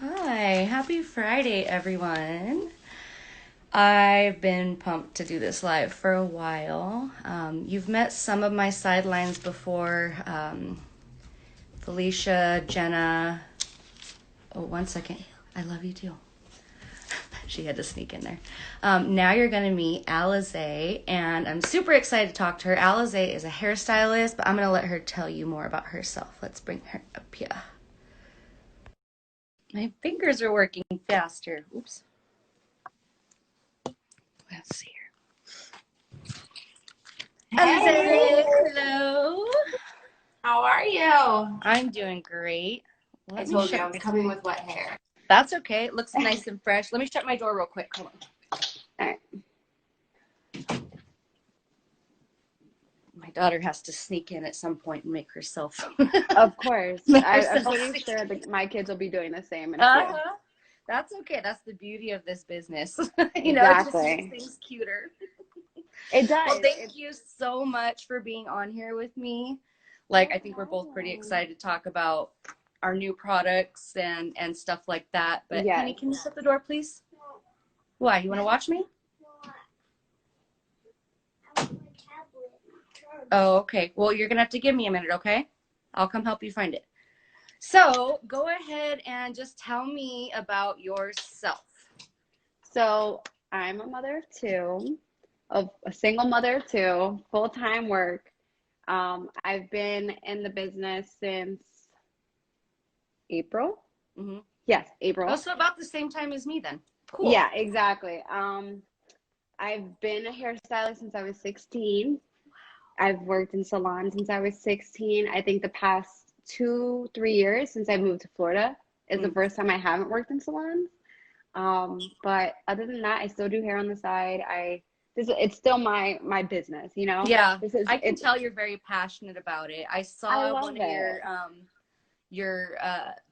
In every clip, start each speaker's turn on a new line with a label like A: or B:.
A: Hi, happy Friday, everyone. I've been pumped to do this live for a while. You've met some of my sidelines before, Felicia, Jenna. Oh, one second. I love you too. She had to sneak in there. Now you're going to meet Alize, and I'm super excited to talk to her. Alize is a hairstylist, but I'm going to let her tell you more about herself. Let's bring her up here. My fingers are working faster. Oops. Let's see here.
B: Hey,
A: Alize, hello.
B: how are you?
A: I'm doing great.
B: I
A: Let me
B: told you
A: shut.
B: I was coming with wet hair.
A: That's okay. It looks nice and fresh. Let me shut my door real quick. Hold on.
B: All right.
A: My daughter has to sneak in at some point and make herself
B: Of course.
A: make
B: I'm
A: herself
B: pretty
A: sneak
B: sure
A: in.
B: that my kids will be doing the same in a few.
A: Uh-huh. That's okay. That's the beauty of this business. It just makes
B: Exactly.
A: things cuter.
B: It
A: Well,
B: does.
A: thank you so much for being on here with me. Like,
B: No
A: I think we're both pretty
B: problem.
A: excited to talk about our new products and stuff like that. But honey,
B: Yes.
A: can you shut the door, please? Why? You want to watch me? Oh, okay. Well, you're gonna have to give me a minute, okay? I'll come help you find it. So go ahead and just tell me about yourself.
B: So I'm a mother of two, of a single mother of two, full-time work. I've been in the business since April.
A: Hmm.
B: Yes,
A: Oh,
B: April.
A: so about the same time as me then. Cool.
B: Yeah, exactly. I've been a hairstylist since I was 16. I've worked in salons since I was 16. I think the past 2, 3 years since I moved to Florida is the
A: Mm.
B: first time I haven't worked in salons. But other than that, I still do hair on the side. It's still my business, you know?
A: Yeah,
B: This is
A: I can
B: it's
A: tell you're very passionate about it. I
B: I
A: saw one
B: love
A: of
B: it.
A: your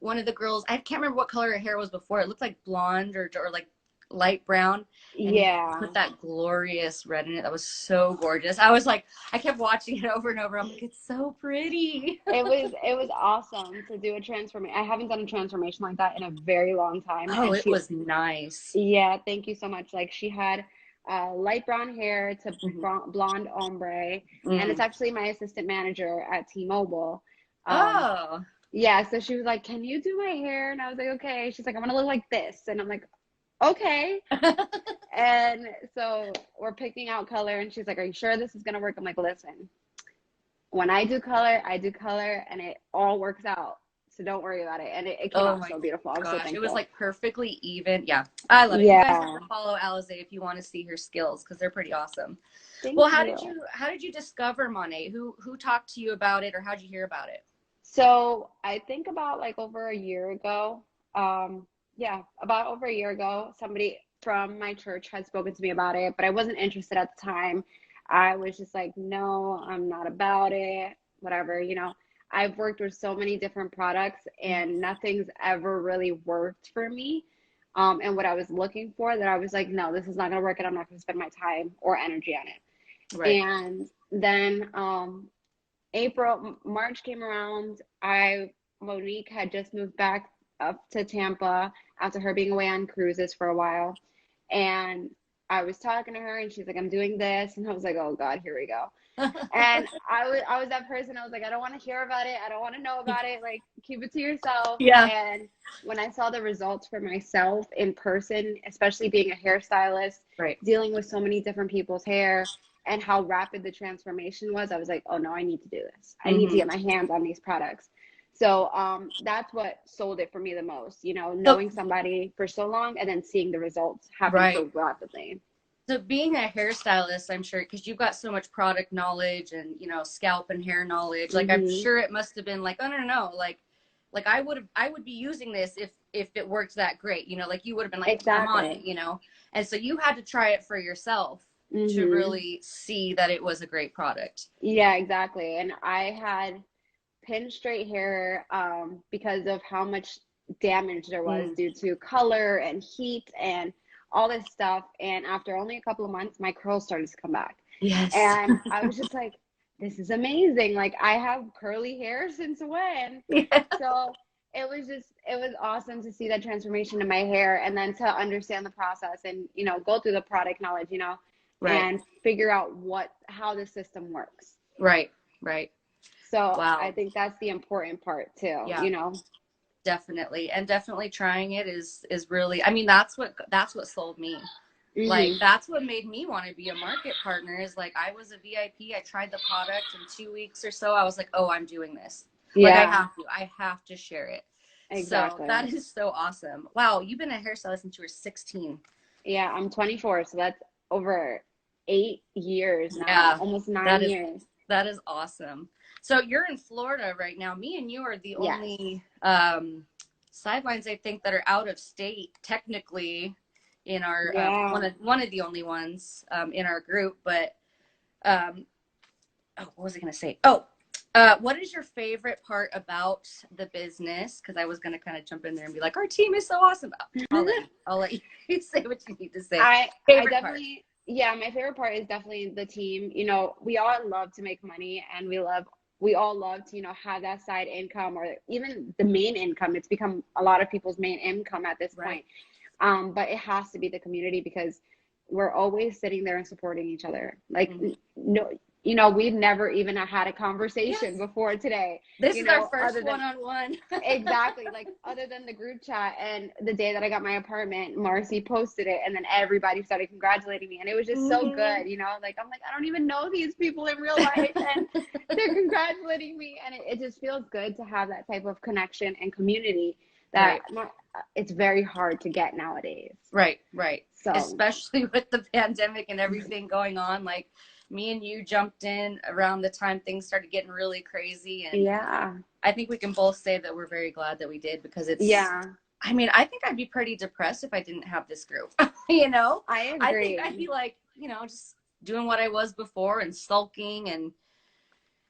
A: one of the girls. I can't remember what color her hair was before. It looked like blonde or like light brown, and you
B: Yeah.
A: put that glorious red in it. That was so gorgeous. I was like, I kept watching it over and over. I'm like, it's so pretty.
B: It was awesome to do a transformation. I haven't done a transformation like that in a very long time.
A: Oh,
B: And
A: it was nice.
B: yeah, thank you so much. Like she had light brown hair to
A: Hmm.
B: blonde ombre, and it's
A: Mm.
B: actually my assistant manager at T-Mobile. Um,
A: Oh.
B: yeah, so she was like, "Can you do my hair?" And I was like, "Okay." She's like, "I'm gonna look like this," and I'm like, "Okay." And so we're picking out color, and she's like, "Are you sure this is gonna work?" I'm like, "Listen, when I do color, and it all works out. So don't worry about it." And it came
A: Oh
B: out
A: my
B: so beautiful. I was so
A: gosh, it was
B: thankful.
A: like perfectly even. Yeah, I love it. You guys have
B: Yeah,
A: to follow Alize if you want to see her skills because they're pretty awesome.
B: thank
A: Well,
B: you.
A: how did you discover Monet? Who talked to you about it, or how did you hear about it?
B: So I think about like over a year ago. Yeah, about over a year ago, somebody from my church had spoken to me about it, but I wasn't interested at the time. I was just like, no, I'm not about it, whatever, you know. I've worked with so many different products and nothing's ever really worked for me. And what I was looking for, that I was like, no, this is not gonna work and I'm not gonna spend my time or energy on it.
A: Right.
B: And then March came around. Monique had just moved back up to Tampa after her being away on cruises for a while. And I was talking to her and she's like, I'm doing this. And I was like, oh God, here we go. And I was that person. I was like, I don't want to hear about it. I don't want to know about it. Like, keep it to yourself.
A: Yeah.
B: And when I saw the results for myself in person, especially being a hairstylist,
A: Right.
B: dealing with so many different people's hair and how rapid the transformation was, I was like, oh no, I need to do this. I need to
A: Hmm.
B: get my hands on these products. So that's what sold it for me the most, you know,
A: So
B: knowing somebody for so long and then seeing the results happen
A: right.
B: so rapidly.
A: So being a hairstylist, I'm sure because you've got so much product knowledge and scalp and hair knowledge, like I'm
B: Hmm.
A: sure it must have been like, oh no, no, no, like I would be using this if it worked that great, like you would have been like, I'm on
B: Exactly.
A: it. And so you had to try it for yourself to
B: Hmm.
A: really see that it was a great product.
B: Yeah, exactly. And I had pin straight hair because of how much damage there was
A: Mm.
B: due to color and heat and all this stuff. And after only a couple of months, my curls started to come back.
A: Yes.
B: And I was just like, this is amazing. Like, I have curly hair since when?
A: Yeah.
B: So it was awesome to see that transformation in my hair, and then to understand the process and, go through the product knowledge,
A: Right.
B: and figure out how the system works.
A: Right. Right.
B: So I
A: Wow.
B: think that's the important part too,
A: Yeah. Definitely. And definitely trying it is really, I mean, that's what sold me. Like
B: Hmm.
A: that's what made me want to be a market partner is like I was a VIP. I tried the product in 2 weeks or so. I was like, oh, I'm doing this. Like
B: Yeah,
A: I have to share it. So
B: exactly.
A: that is so awesome. Wow, you've been a hairstylist since you were 16.
B: Yeah, I'm 24, so that's over 8 years now,
A: Yeah,
B: almost nine
A: that is
B: years.
A: that is awesome. So you're in Florida right now. Me and you are the
B: Yes.
A: only sidelines I think that are out of state technically in our
B: Yeah.
A: one of the only ones in our group. But um, oh, what was I going to say? Oh, what is your favorite part about the business? Because I was going to kind of jump in there and be like, our team is so awesome. I'll let you say what you need to say.
B: I
A: Favorite part.
B: definitely, yeah, my favorite part is definitely the team. We all love to make money, and we all love to, have that side income, or even the main income. It's become a lot of people's main income at this
A: Right.
B: point. But it has to be the community, because we're always sitting there and supporting each other. Like,
A: Mm-hmm.
B: no, we've never even had a conversation
A: Yes.
B: before today,
A: This is our
B: other
A: first
B: than
A: one-on-one.
B: exactly, like, other than the group chat. And the day that I got my apartment, Marcy posted it, and then everybody started congratulating me, and it was just so
A: Mm-hmm.
B: good. Like, I'm like, I don't even know these people in real life, and they're congratulating me, and it just feels good to have that type of connection and community that
A: Right.
B: it's very hard to get nowadays.
A: Right, right.
B: So
A: Especially with the pandemic and everything going on. Like me and you jumped in around the time things started getting really crazy. And
B: yeah,
A: I think we can both say that we're very glad that we did because
B: yeah,
A: I mean, I think I'd be pretty depressed if I didn't have this group. you know,
B: I
A: I think I'd
B: agree.
A: be like, just doing what I was before and sulking. And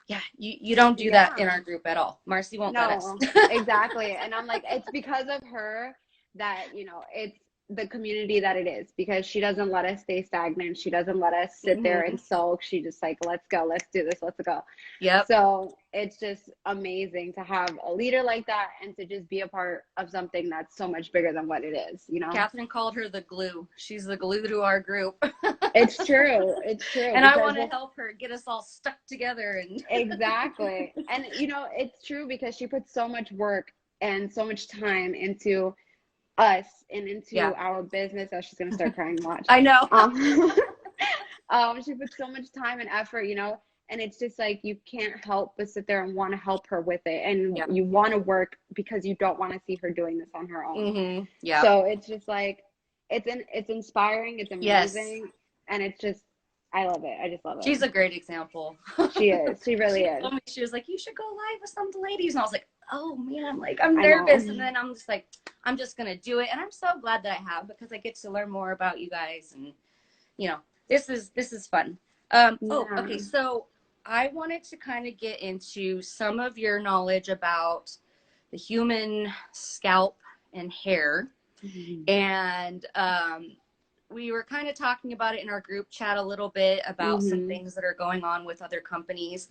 A: yeah, you don't do that in
B: Yeah.
A: our group at all. Marcy won't let us.
B: No, exactly. And I'm like, it's because of her that, it's the community that it is, because she doesn't let us stay stagnant. She doesn't let us sit there
A: hmm
B: and sulk. She just like, let's go, let's do this, let's go.
A: Yep.
B: So it's just amazing to have a leader like that, and to just be a part of something that's so much bigger than what it is.
A: Catherine called her the glue. She's the glue to our group.
B: It's true. It's true,
A: and I
B: because
A: want to help her get us all stuck together and
B: exactly. And it's true, because she puts so much work and so much time into us and into
A: yeah,
B: our business. Oh, she's gonna start crying. Watch.
A: I know.
B: Um, she puts so much time and effort, and it's just like you can't help but sit there and want to help her with it, and
A: yeah.
B: you want to work because you don't want to see her doing this on her own.
A: Yeah.
B: So it's just like it's inspiring, it's
A: Yes.
B: amazing, and it's just I love it. I just love it.
A: She's a great example.
B: She is. She really
A: she
B: is.
A: told me, she was like, you should go live with some of the ladies. And I was like, oh man, like I'm
B: I know.
A: nervous. And then I'm just like, I'm just gonna do it. And I'm so glad that I have because I get to learn more about you guys and you know, this is fun. Oh,
B: Yeah.
A: okay. So I wanted to kind of get into some of your knowledge about the human scalp and hair.
B: Mhm.
A: And we were kind of talking about it in our group chat a little bit about some
B: Mhm.
A: things that are going on with other companies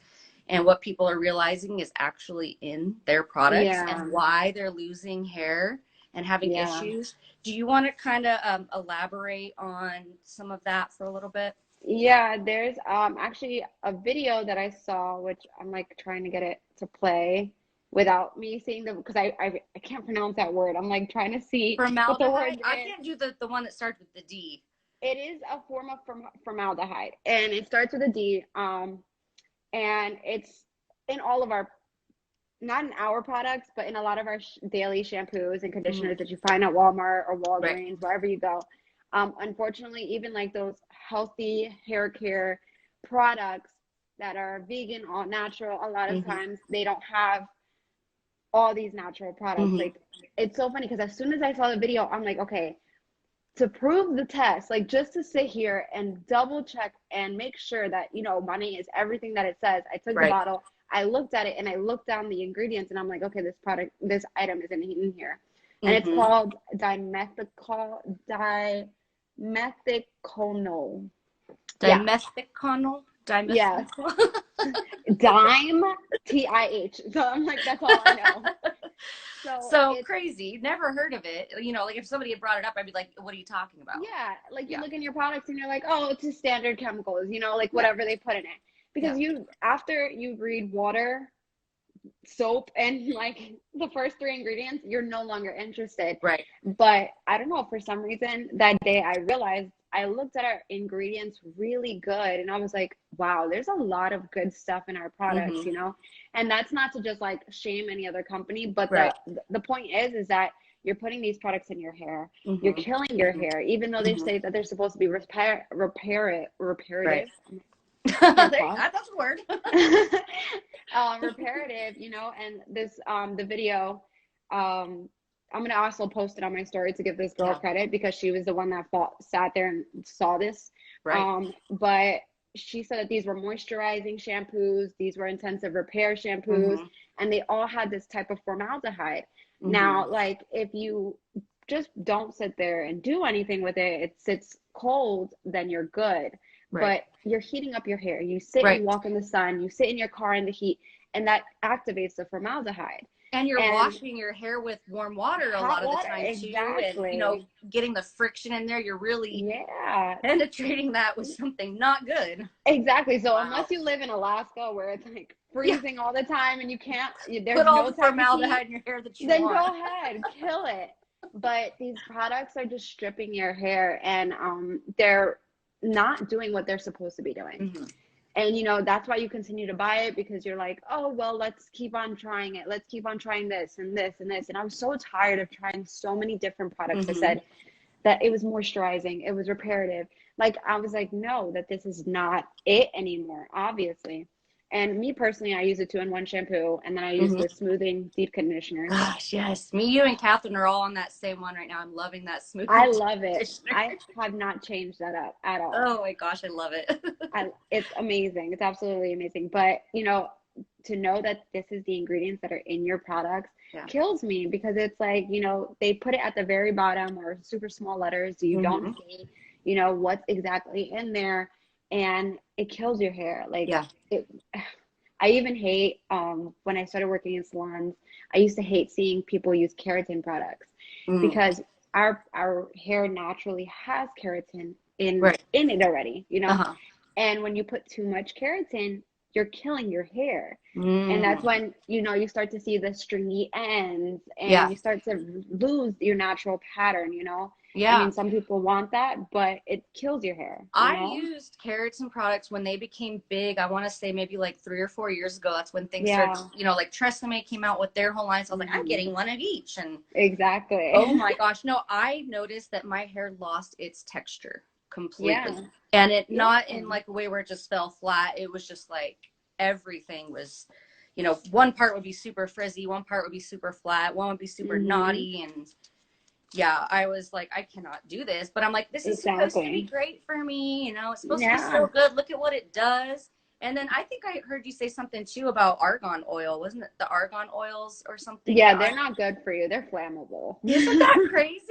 A: and what people are realizing is actually in their products
B: Yeah.
A: and why they're losing hair and having
B: Yeah.
A: issues. Do you want to kind of elaborate on some of that for a little bit?
B: Yeah, there's actually a video that I saw, which I'm like trying to get it to play without me seeing the, because I can't pronounce that word. I'm like trying to see what the word
A: Formaldehyde? I
B: is.
A: can't do the one that starts with the D.
B: It is a form of formaldehyde, and it starts with a D. And it's in all of our, not in our products, but in a lot of our daily shampoos and
A: Mm-hmm.
B: conditioners that you find at Walmart or
A: Right.
B: Walgreens, wherever you go. Unfortunately, even like those healthy hair care products that are vegan, all natural, a lot of
A: Mm-hmm.
B: times they don't have all these natural products.
A: Mm-hmm.
B: Like, it's so funny, because as soon as I saw the video, I'm like, okay, to prove the test, like, just to sit here and double check and make sure that, money is everything that it says. I took the
A: Right.
B: bottle, I looked at it, and I looked down the ingredients, and I'm like, okay, this item isn't in here. And it's
A: Mm-hmm.
B: called dimethiconol. Yeah.
A: Dimethiconol?
B: Yes.
A: Dimethiconol?
B: Dime, TIH. So I'm like, that's all I know. So
A: So
B: it's,
A: crazy. Never heard of it. You know, like if somebody had brought it up, I'd be like, what are you talking about?
B: yeah, like you
A: Yeah.
B: look in your products and you're like, oh, it's just standard chemicals, like
A: Yeah.
B: whatever they put in it.
A: Yeah.
B: Because after you read water, soap, and like the first three ingredients, you're no longer interested.
A: Right.
B: But I don't know, for some reason that day I realized, I looked at our ingredients really good and I was like, wow, there's a lot of good stuff in our products,
A: Mm-hmm.
B: And that's not to just like shame any other company, but
A: Right.
B: the point is that you're putting these products in your hair. You're
A: Mm-hmm.
B: killing your
A: Mm-hmm.
B: hair, even though they
A: Mm-hmm.
B: say that they're supposed to be
A: Right.
B: reparative. Can't
A: There,
B: talk.
A: that's a word.
B: Reparative, and this the video, I'm gonna also post it on my story to give this girl
A: Yeah.
B: credit because she was the one that sat there and saw this.
A: Right.
B: But she said that these were moisturizing shampoos, these were intensive repair shampoos,
A: Mm-hmm.
B: and they all had this type of formaldehyde.
A: Mm-hmm.
B: Now, like if you just don't sit there and do anything with it, it sits cold, then you're good.
A: Right.
B: But you're heating up your hair. You sit
A: Right.
B: and walk in the sun, you sit in your car in the heat, and that activates the formaldehyde.
A: And you're
B: And
A: washing your hair with warm water a
B: hot
A: lot of the
B: water,
A: time too. And,
B: exactly.
A: getting the friction in there, you're really
B: Yeah,
A: penetrating that with something not good.
B: exactly. So
A: Wow.
B: unless you live in Alaska where it's like
A: Yeah.
B: freezing all the time and there's
A: Put all
B: no
A: the
B: type of heat,
A: formaldehyde in your hair that you
B: then
A: want.
B: go ahead, kill it. But these products are just stripping your hair, and they're not doing what they're supposed to be doing.
A: Mm-hmm.
B: And that's why you continue to buy it, because you're like, oh, well, let's keep on trying it. Let's keep on trying this and this and this. And I was so tired of trying so many different products. I
A: Mm-hmm.
B: said that it was moisturizing, it was reparative. Like, I was like, no, that this is not it anymore, obviously. And me personally, I use a 2-in-1 shampoo, and then I use
A: Mm-hmm.
B: the smoothing deep conditioner.
A: Gosh, yes. Me, you, and Catherine are all on that same one right now. I'm loving that smooth
B: I love it.
A: conditioner.
B: I have not changed that up at all.
A: Oh my gosh, I love it.
B: It's amazing. It's absolutely amazing. But, to know that this is the ingredients that are in your products
A: Yeah.
B: kills me, because it's like, they put it at the very bottom or super small letters. So you
A: Mm-hmm.
B: don't see, what's exactly in there, and it kills your hair. Like,
A: Yeah.
B: I even hate, when I started working in salons, I used to hate seeing people use keratin products,
A: Mm.
B: because our hair naturally has keratin
A: Right.
B: in it already,
A: Uh-huh.
B: and when you put too much keratin, you're killing your hair. And that's
A: Mm.
B: when, you start to see the stringy ends,
A: Yeah.
B: and you start to lose your natural pattern, I
A: Yeah.
B: mean, some people want that, but it kills your hair,
A: I used keratin products when they became big. I want to say maybe like 3 or 4 years ago. That's when things
B: Yeah.
A: started, like Tresemme came out with their whole line. So I was like, I'm
B: Mhm.
A: getting one of each. And
B: Exactly.
A: oh my gosh, no, I noticed that my hair lost its texture completely.
B: Yeah.
A: And it not
B: Yeah.
A: in like a way where it just fell flat. It was just like everything was, one part would be super frizzy, one part would be super flat, one would be super
B: Mhm.
A: knotty. And yeah, I was like, I cannot do this. But I'm like, this is supposed to be
B: Exactly.
A: great for me. It's supposed to be
B: Yeah.
A: so good. Look at what it does. And then I think I heard you say something too about argan oil. Wasn't it the argan oils or something?
B: Yeah, they're not good for you. They're flammable.
A: Isn't that crazy?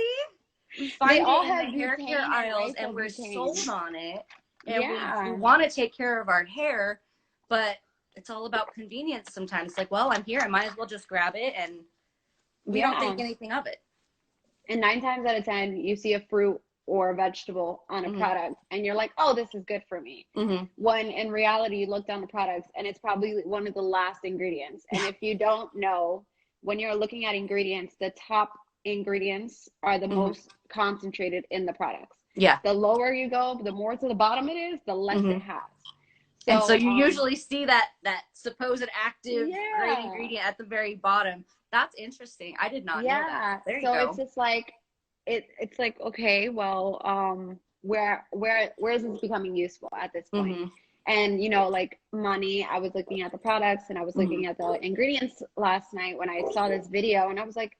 A: We
B: They
A: find
B: all
A: it in
B: have
A: the hair
B: butane
A: care
B: and
A: aisles and we're
B: isobutane.
A: sold on it. And we
B: Yeah.
A: want to take care of our hair, but it's all about convenience sometimes. It's like, well, I'm here. I might as well just grab it. And we don't think
B: Yeah.
A: anything of it.
B: And 9 times out of 10, you see a fruit or a vegetable on a
A: Mhm.
B: product and you're like, oh, this is good for me.
A: Mm-hmm.
B: When in reality, you look down the products and it's probably one of the last ingredients. And if you don't know, when you're looking at ingredients, the top ingredients are the
A: Mhm.
B: most concentrated in the products.
A: Yeah.
B: The lower you go, the more to the bottom it is, the less
A: Mhm.
B: it has.
A: And so you usually see that supposed active great
B: Yeah.
A: ingredient at the very bottom. That's interesting. I did not know
B: Yeah.
A: that. There you
B: So
A: go.
B: it's just like it's like, okay, well, where is this becoming useful at this point?
A: Mhm.
B: And like money, I was looking at the products and I was looking
A: Mhm.
B: at the ingredients last night when I saw this video, and I was like,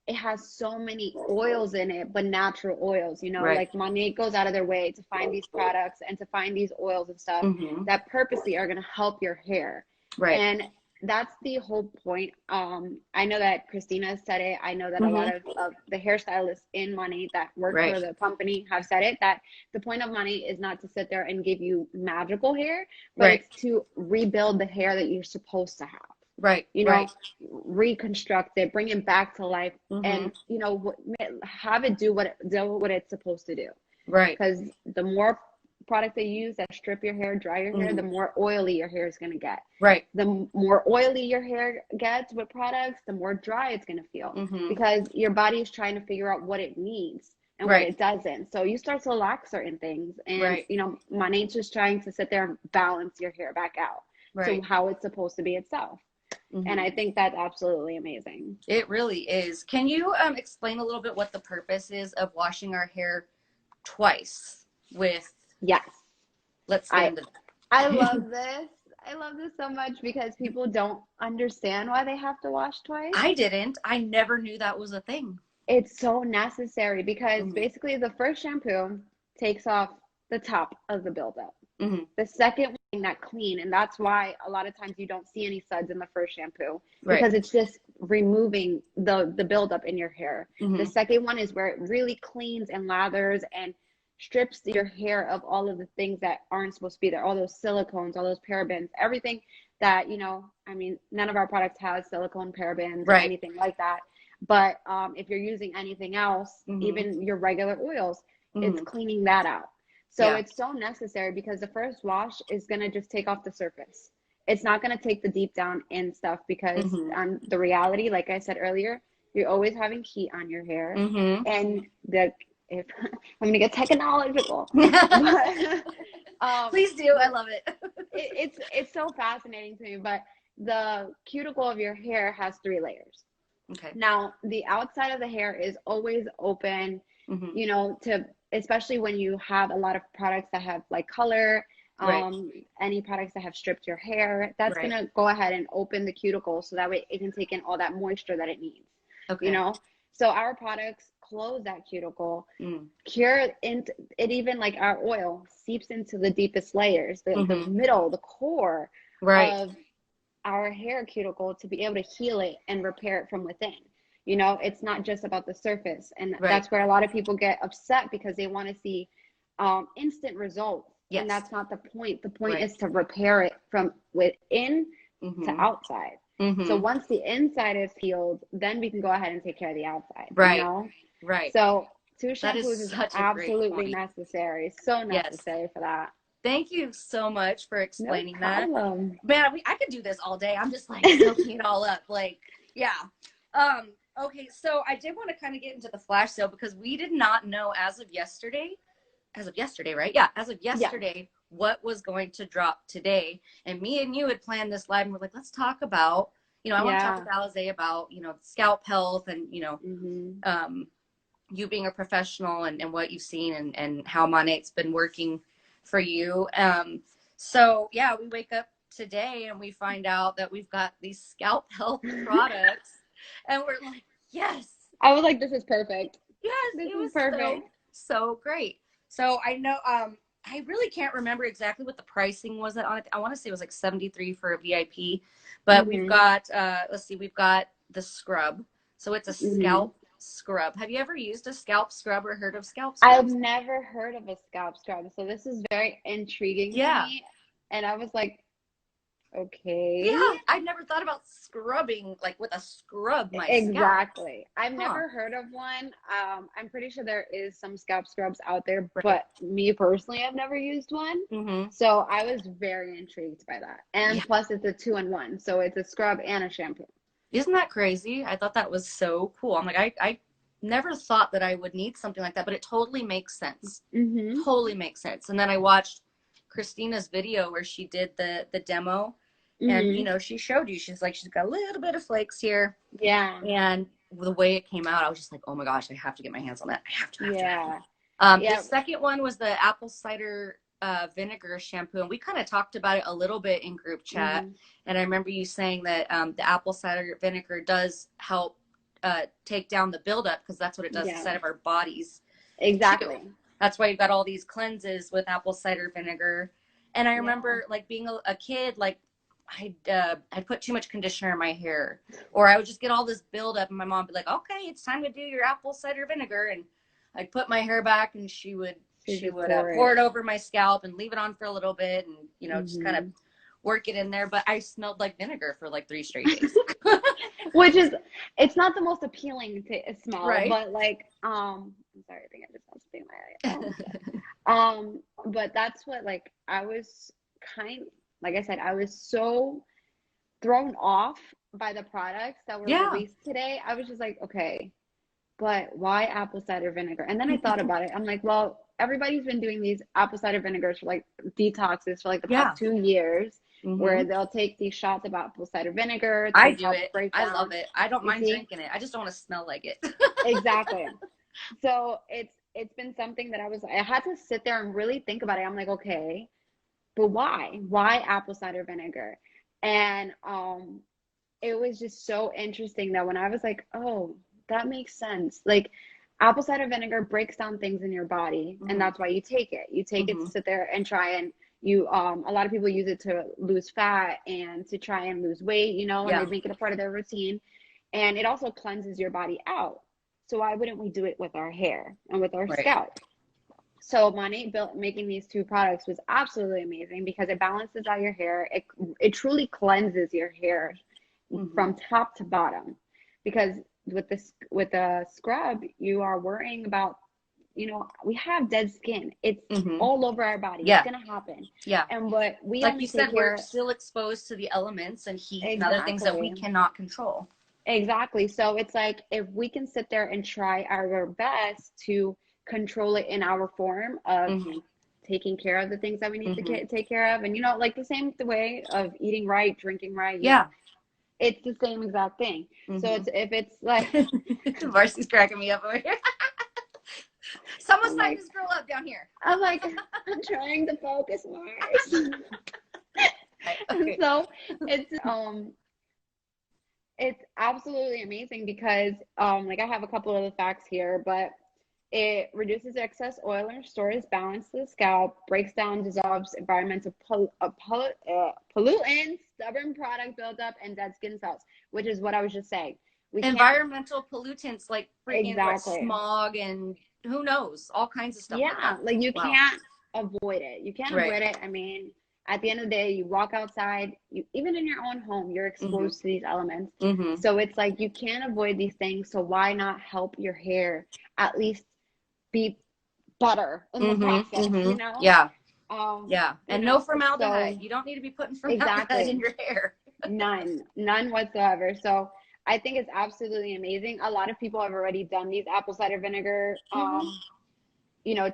B: it has so many oils in it, but natural oils,
A: Right.
B: like money goes out of their way to find these products and to find these oils and stuff
A: Mhm.
B: that purposely are going to help your hair.
A: Right.
B: And that's the whole point. I know that Christina said it. I know that a lot of the hairstylists in Money that work
A: Right.
B: for the company have said it, that the point of Money is not to sit there and give you magical hair, but
A: Right.
B: it's to rebuild the hair that you're supposed to have.
A: Right.
B: you know,
A: Right.
B: reconstruct it, bring it back to life,
A: Mm-hmm.
B: and you know, have it do what it's supposed to do.
A: Right.
B: Because the more product they use that strip your hair, dry your hair,
A: Mm-hmm.
B: the more oily your hair is going to get.
A: Right.
B: The more oily your hair gets with products, the more dry it's going to feel,
A: Mm-hmm.
B: because your body is trying to figure out what it needs and what
A: Right.
B: it doesn't. So you start to lack certain things. And,
A: Right.
B: you know, my nature's trying to sit there and balance your hair back out to
A: Right.
B: how it's supposed to be itself. And
A: Mm-hmm.
B: I think that's absolutely amazing.
A: It really is. Can you explain a little bit what the purpose is of washing our hair twice with,
B: Yes.
A: let's get
B: I
A: into
B: I
A: that.
B: love this. I love this so much because people don't understand why they have to wash twice.
A: I didn't. I never knew that was a thing.
B: It's so necessary because
A: Mm-hmm.
B: basically the first shampoo takes off the top of the buildup.
A: Mm-hmm.
B: The second one, that clean, and that's why a lot of times you don't see any suds in the first shampoo,
A: Right.
B: because it's just removing the buildup in your hair. The
A: Mm-hmm.
B: second one is where it really cleans and lathers and strips your hair of all of the things that aren't supposed to be there, all those silicones, all those parabens, everything that, you know, I mean, none of our products has silicone, parabens, or
A: Right.
B: anything like that. But if you're using anything else,
A: Mm-hmm.
B: even your regular oils, it's
A: Mm-hmm.
B: cleaning that out. So
A: Yeah.
B: it's so necessary because the first wash is going to just take off the surface. It's not going to take the deep down in stuff, because
A: Mm-hmm.
B: the reality, like I said earlier, you're always having heat on your hair.
A: Mm-hmm.
B: And the if I'm going to get technological, but
A: Please do. I
B: the
A: love it.
B: it's so fascinating to me. But the cuticle of your hair has 3 layers.
A: Okay.
B: Now, the outside of the hair is always open,
A: Mm-hmm.
B: you know, to especially when you have a lot of products that have like color,
A: Right.
B: any products that have stripped your hair, that's
A: Right.
B: gonna go ahead and open the cuticle so that way it can take in all that moisture that it needs, you
A: Okay.
B: know? So our products close that cuticle,
A: Mm.
B: cure into it, even like our oil seeps into the deepest layers, the
A: Mm-hmm.
B: middle, the core
A: Right.
B: of our hair cuticle, to be able to heal it and repair it from within. You know, it's not just about the surface. And
A: Right.
B: that's where a lot of people get upset, because they want to see instant results. And
A: Yes.
B: that's not the point. The point
A: Right.
B: is to repair it from within to
A: Mm-hmm.
B: outside. So
A: Mm-hmm.
B: once the inside is healed, then we can go ahead and take care of the outside, you
A: Right.
B: know?
A: Right.
B: So 2
A: That is
B: shampoos is
A: such a great
B: absolutely
A: point.
B: necessary. So
A: Yes.
B: necessary for that.
A: Thank you so much for
B: No
A: explaining that.
B: problem.
A: Man, I could do this all day. I'm just like soaking it all up. Like, yeah. Okay, so I did want to kind of get into the flash sale because we did not know as of yesterday, right? Yeah, as of
B: Yeah.
A: yesterday, what was going to drop today. And me and you had planned this live and we're like, let's talk about, I want to talk
B: Yeah.
A: with Alize about, scalp health and,
B: Mm-hmm.
A: you being a professional and what you've seen and how Monet's been working for you. So yeah, we wake up today and we find out that we've got these scalp health products and we're like, yes,
B: I was like, this is perfect.
A: yes,
B: This
A: it
B: is
A: was
B: perfect.
A: so great. So I know, I really can't remember exactly what the pricing was on it. I want to say it was like 73 for a VIP, but we've
B: Mm-hmm.
A: got, let's see, we've got the scrub. So it's a
B: Mm-hmm.
A: scalp scrub. Have you ever used a scalp scrub or heard of scalp
B: I've
A: scrubs?
B: never heard of a scalp scrub, so this is very intriguing to
A: Yeah.
B: me. And I was like,
A: Yeah.
B: okay.
A: I've never thought about scrubbing like with a scrub my scalp.
B: Exactly. I've
A: Huh.
B: never heard of one. I'm pretty sure there is some scalp scrubs out there,
A: Right.
B: but me personally, I've never used one.
A: Mm-hmm.
B: So I was very intrigued by that. And
A: Yeah.
B: plus, it's a 2-in-1, so it's a scrub and a shampoo.
A: Isn't that crazy? I thought that was so cool. I'm like, I never thought that I would need something like that, but it totally makes sense.
B: Mm-hmm.
A: Totally makes sense. And then I watched Christina's video where she did the demo and
B: Mm-hmm.
A: she showed you, she's like, she's got a little bit of flakes here.
B: Yeah.
A: And the way it came out, I was just like, oh my gosh, I have to get my hands on that. I have to.
B: Yeah.
A: The
B: Yeah.
A: second one was the apple cider vinegar shampoo. And we kind of talked about it a little bit in group chat.
B: Mm-hmm.
A: And I remember you saying that the apple cider vinegar does help take down the buildup because that's what it does
B: Yeah.
A: inside of our bodies
B: Exactly.
A: too. That's why you've got all these cleanses with apple cider vinegar. And I remember like being a kid, like I'd put too much conditioner in my hair, or I would just get all this buildup, and my mom would be like, "Okay, it's time to do your apple cider vinegar," and I'd put my hair back, and she would
B: Just
A: pour
B: pour
A: it over my scalp and leave it on for a little bit, and just kind of
B: Mm-hmm.
A: work it in there, but I smelled like vinegar for like 3 straight days.
B: Which is, it's not the most appealing to smell,
A: Right.
B: but like, I'm sorry, I think I just smelled something in my but that's what, like, I was like I said, I was so thrown off by the products that were
A: Yeah.
B: released today. I was just like, okay, but why apple cider vinegar? And then I thought about it. I'm like, well, everybody's been doing these apple cider vinegars for like detoxes for like the
A: Yeah.
B: past 2 years, where
A: Mm-hmm.
B: they'll take these shots of apple cider vinegar
A: I
B: to
A: do
B: help
A: it.
B: break
A: I
B: down.
A: love it. I don't
B: You
A: mind
B: see?
A: drinking it. I just don't want to smell like it.
B: Exactly. So it's been something that I had to sit there and really think about it. I'm like, okay, but why? Why apple cider vinegar? And it was just so interesting that when I was like, oh, that makes sense. Like, apple cider vinegar breaks down things in your body, and
A: Mm-hmm.
B: that's why you take it. You take it
A: Mm-hmm.
B: to sit there and try and a lot of people use it to lose fat and to try and lose weight, and they
A: Yeah.
B: make it a part of their routine. And it also cleanses your body out. So why wouldn't we do it with our hair and with our
A: Right.
B: scalp? So Monat built making these two products was absolutely amazing because it balances out your hair. It truly cleanses your hair
A: Mm-hmm.
B: from top to bottom. Because with the scrub, you are worrying about, we have dead skin. It's
A: Mm-hmm.
B: all over our body. It's
A: Yeah.
B: gonna happen.
A: Yeah.
B: And what we
A: Like you
B: only take
A: said, we're
B: care.
A: still exposed to the elements and heat and other things that we
B: Exactly.
A: cannot control.
B: Exactly. So it's like if we can sit there and try our best to control it in our form of
A: Mm-hmm.
B: taking care of the things that we need to
A: Mm-hmm.
B: take care of, and like the same way of eating right, drinking right,
A: Yeah.
B: it's the same exact thing. So
A: Mm-hmm.
B: it's if it's like
A: Marcy's cracking me up over here. Someone
B: I'm
A: sign
B: like
A: this girl up down here.
B: I'm like I'm trying to focus, Mars. And
A: Okay.
B: so it's absolutely amazing because like I have a couple of the facts here, but it reduces excess oil and stores balance to the scalp, breaks down, dissolves environmental pollutants, stubborn product buildup, and dead skin cells, which is what I was just saying. We can't.
A: Environmental pollutants like freaking what
B: Exactly.
A: smog and who knows, all kinds of stuff like
B: Yeah,
A: that.
B: like you
A: Wow.
B: can't avoid it. You can't
A: Right.
B: avoid it. I mean, at the end of the day, you walk outside, even in your own home, you're
A: Mm-hmm.
B: exposed to these elements.
A: Mm-hmm.
B: So it's like you can't avoid these things. So why not help your hair at least be better in the
A: Mm-hmm.
B: process,
A: Mm-hmm. Yeah.
B: Um,
A: Yeah. And no formaldehyde.
B: so
A: You don't need to be putting formaldehyde in
B: exactly.
A: your hair.
B: None whatsoever. So I think it's absolutely amazing. A lot of people have already done these apple cider vinegar
A: Mm-hmm.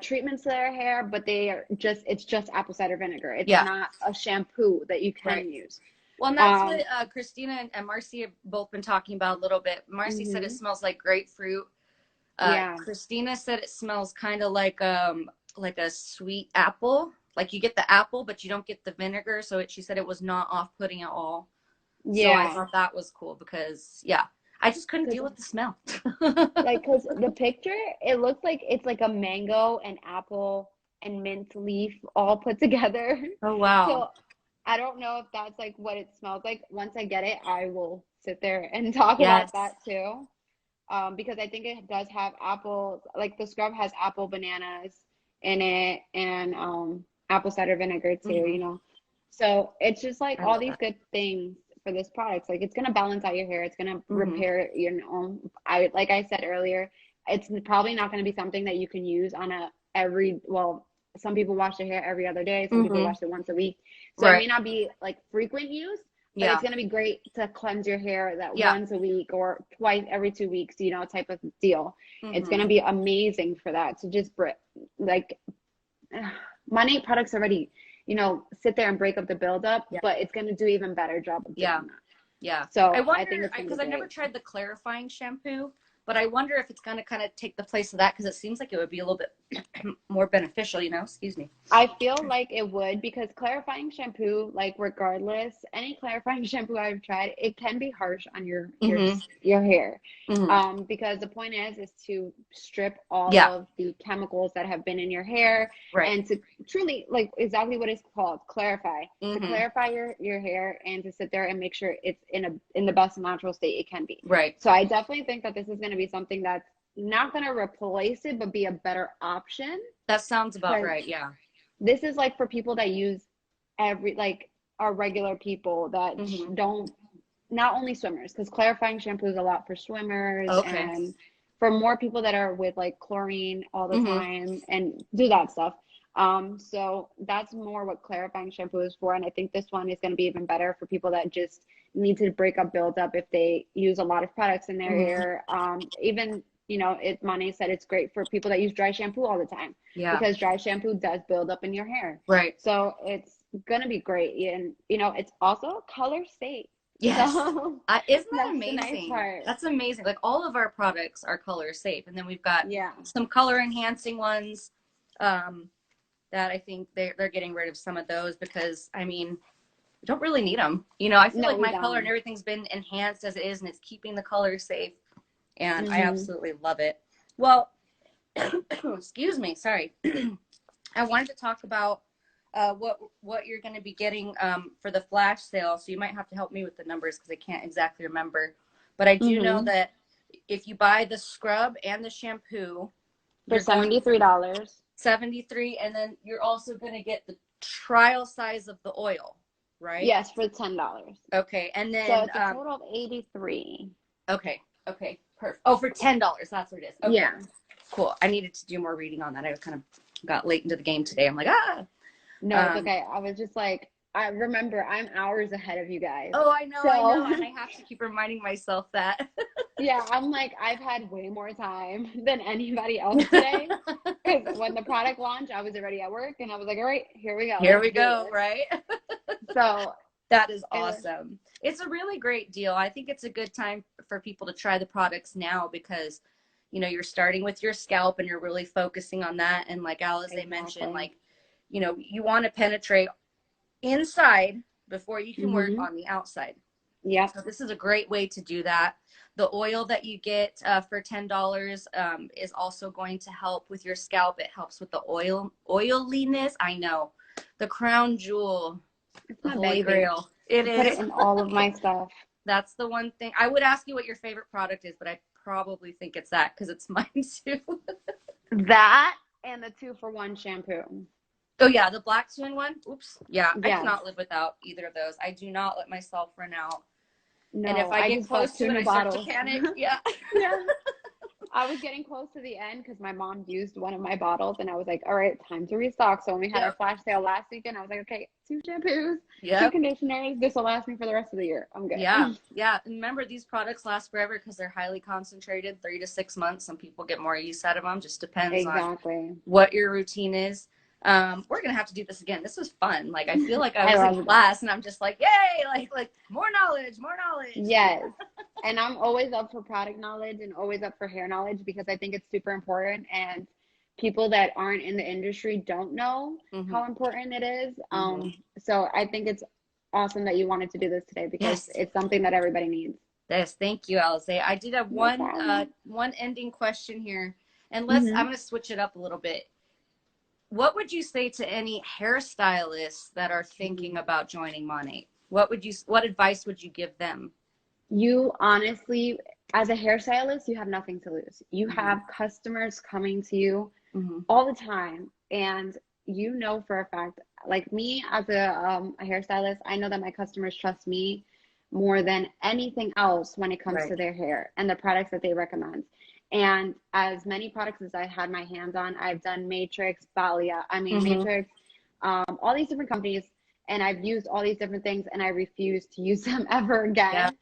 B: treatments to their hair, but it's just apple cider vinegar. It's
A: Yeah.
B: not a shampoo that you
A: Right.
B: can use.
A: Well, and that's
B: Um,
A: what Christina and Marcy have both been talking about a little bit. Marcy said it
B: mhm,
A: smells like grapefruit.
B: yeah,
A: Christina said it smells kind of like a sweet apple. Like you get the apple, but you don't get the vinegar. So she said it was not off-putting at all. So I
B: yeah.
A: thought that was cool because yeah, I just couldn't
B: Because
A: deal with the smell.
B: because the picture, it looks like it's like a mango and apple and mint leaf all put together.
A: Oh wow.
B: So I don't know if that's like what it smells like. Once I get it, I will sit there and talk about
A: Yes.
B: that too. Because I think it does have apple, like the scrub has apple bananas in it and apple cider vinegar too,
A: Hmm.
B: So it's just like
A: I
B: all
A: love
B: these
A: that.
B: good things for this product. Like it's gonna balance out your hair, it's gonna
A: Hmm.
B: repair, I like I said earlier, it's probably not gonna be something that you can use on some people wash their hair every other day, some people
A: Hmm.
B: wash it once a week. So it
A: Right.
B: may not be like frequent use, but it's
A: Yeah.
B: going to be great to cleanse your hair that
A: Yeah.
B: once a week or twice every 2 weeks, type of deal. It's going
A: Hmm.
B: to be amazing for that. To just like Monat products already, sit there and break up the buildup,
A: Yeah.
B: but it's going to do even better job of
A: Yeah.
B: doing that.
A: Yeah. I
B: So I think
A: wonder
B: it's going to
A: because
B: be
A: I've never
B: great.
A: tried the clarifying shampoo, but I wonder if it's going to kind of take the place of that because it seems like it would be a little bit more beneficial, Excuse me.
B: I feel like it would because clarifying shampoo, like regardless, any clarifying shampoo I've tried, it can be harsh on
A: Hmm.
B: your hair.
A: Hmm.
B: Because the point is to strip all
A: Yeah.
B: of the chemicals that have been in your hair
A: Right.
B: and to truly like exactly what it's called, clarify. To
A: Hmm.
B: clarify your hair and to sit there and make sure it's in the best natural state it can be.
A: Right.
B: So I definitely think that this is going to be something that's not going to replace it, but be a better option.
A: That sounds about right. Yeah.
B: This is like for people that use are regular people that
A: Mm-hmm.
B: don't, not only swimmers, because clarifying shampoo is a lot for swimmers
A: Okay.
B: and for more people that are with like chlorine all the
A: Mm-hmm.
B: time and do that stuff. So that's more what clarifying shampoo is for. And I think this one is going to be even better for people that just need to break up buildup if they use a lot of products in their
A: Mm-hmm.
B: hair. Even, you know, Monty said it's great for people that use dry shampoo all the time
A: Yeah.
B: because dry shampoo does build up in your hair.
A: Right.
B: So it's gonna be great. And you know, it's also color safe.
A: Yes.
B: So
A: Isn't that
B: that's the nice
A: amazing?
B: part.
A: That's amazing. Like all of our products are color safe. And then we've got
B: Yeah.
A: some color enhancing ones um, that I think they're getting rid of some of those because, I mean, we don't really need them. You know, I feel
B: No,
A: like
B: we
A: my color and
B: don't.
A: everything's been enhanced as it is and it's keeping the color safe. And I
B: Hmm.
A: absolutely love it. Well, excuse me. Sorry. I wanted to talk about what you're going to be getting for the flash sale. So you might have to help me with the numbers because I can't exactly remember. But I do know
B: Hmm.
A: that if you buy the scrub and the shampoo,
B: For
A: you're going
B: $73.
A: 73, and then you're also going to get the trial size of the oil, right?
B: Yes, for $10.
A: Okay, and
B: So
A: then
B: it's a total of 83.
A: okay, okay, perfect. Oh, for $10, that's what it is. Okay,
B: Yeah.
A: cool. I needed to do more reading on that. I kind of got late into the game today. I'm like, ah.
B: No, it's
A: Um,
B: okay. I was just like, I remember I'm hours ahead of you guys.
A: oh, I know,
B: So
A: and I have to keep reminding myself that.
B: yeah, I'm like, I've had way more time than anybody else today. Because when the product launched, I was already at work and I was like, all right, here we go.
A: Here
B: Let's
A: we
B: do
A: go,
B: this.
A: right?
B: So
A: That is
B: it was,
A: awesome. It's a really great deal. I think it's a good time for people to try the products now because, you know, you're starting with your scalp and you're really focusing on that. And like Alize mentioned,
B: exactly.
A: like, you know, you want to penetrate inside before you can work
B: Mm-hmm.
A: on the outside.
B: Yep.
A: So this is a great way to do that. The oil that you get for $10 is also going to help with your scalp. It helps with the oiliness. I know, the crown jewel,
B: It's
A: the
B: my
A: holy
B: baby.
A: grail. It
B: I put it
A: is.
B: in all of my stuff.
A: That's the one thing. I would ask you what your favorite product is, but I probably think it's that because it's mine too.
B: That and the 2-for-1 shampoo.
A: Oh yeah, the black twin one. Oops. Yeah, I
B: Yes.
A: cannot live without either of those. I do not let myself run out. And if
B: No,
A: I
B: I
A: get
B: just
A: close
B: bought two
A: to it,
B: new
A: I start to
B: bottles.
A: panic. Yeah.
B: Yeah. I was getting close to the end because my mom used one of my bottles and I was like, all right, time to restock. So when we had our
A: Yep.
B: flash sale last weekend, I was like, okay, 2 shampoos, two
A: Yep.
B: conditioners. This will last me for the rest of the year. I'm good.
A: Yeah. Yeah. And remember, these products last forever because they're highly concentrated, 3 to 6 months. Some people get more use out of them. Just depends on
B: Exactly.
A: what your routine is. We're gonna have to do this again. This was fun. Like I feel like I
B: I
A: was in
B: love it.
A: class and I'm just like, yay, like more knowledge, more knowledge.
B: Yes. And I'm always up for product knowledge and always up for hair knowledge because I think it's super important. And people that aren't in the industry don't know
A: Mm-hmm.
B: how important it is.
A: Mm-hmm.
B: So I think it's awesome that you wanted to do this today because
A: Yes.
B: it's something that everybody needs.
A: Yes. Thank you, Alize. I did have
B: No
A: one
B: problem.
A: one ending question here. And I'm
B: Hmm.
A: gonna switch it up a little bit. What would you say to any hairstylists that are thinking about joining Monat? What advice would you give them?
B: You honestly, as a hairstylist, you have nothing to lose. You
A: Mm-hmm.
B: have customers coming to you
A: Mm-hmm.
B: all the time, and you know for a fact, like me as a hairstylist, I know that my customers trust me more than anything else when it comes
A: Right.
B: to their hair and the products that they recommend. And as many products as I had my hands on, I've done Matrix, Balia, I mean
A: Mm-hmm.
B: Matrix, all these different companies, and I've used all these different things, and I refuse to use them ever
A: Yeah.
B: again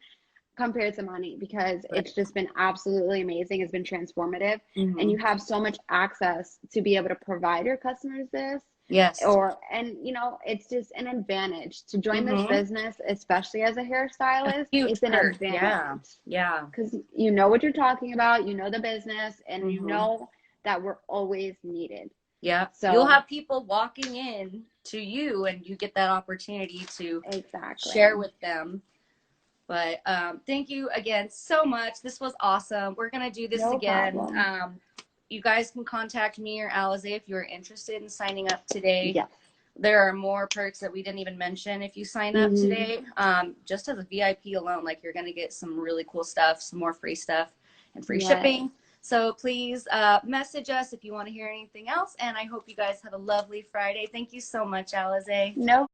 B: compared to money because it's
A: Right.
B: just been absolutely amazing. It's been transformative, and
A: Mm-hmm.
B: you have so much access to be able to provide your customers this.
A: Yes.
B: Or, and you know, it's just an advantage to join this
A: Mm-hmm.
B: business, especially as a
A: A
B: hairstylist.
A: huge
B: It's an
A: perk. Yeah.
B: advantage
A: Yeah.
B: because you know what you're talking about, you know the business, and you
A: Mm-hmm.
B: know that we're always needed.
A: Yeah. You'll
B: So,
A: have people walking in to you and you get that opportunity to share
B: exactly.
A: with them. But thank you again so much. This was awesome. We're going to do this
B: No
A: again.
B: problem.
A: You guys can contact me or Alize if you're interested in signing up today.
B: Yes.
A: There are more perks that we didn't even mention if you sign up
B: Hmm.
A: today. Just as a VIP alone, like you're going to get some really cool stuff, some more free stuff, and free
B: Yes.
A: shipping. So please message us if you want to hear anything else. And I hope you guys have a lovely Friday. Thank you so much, Alize.
B: No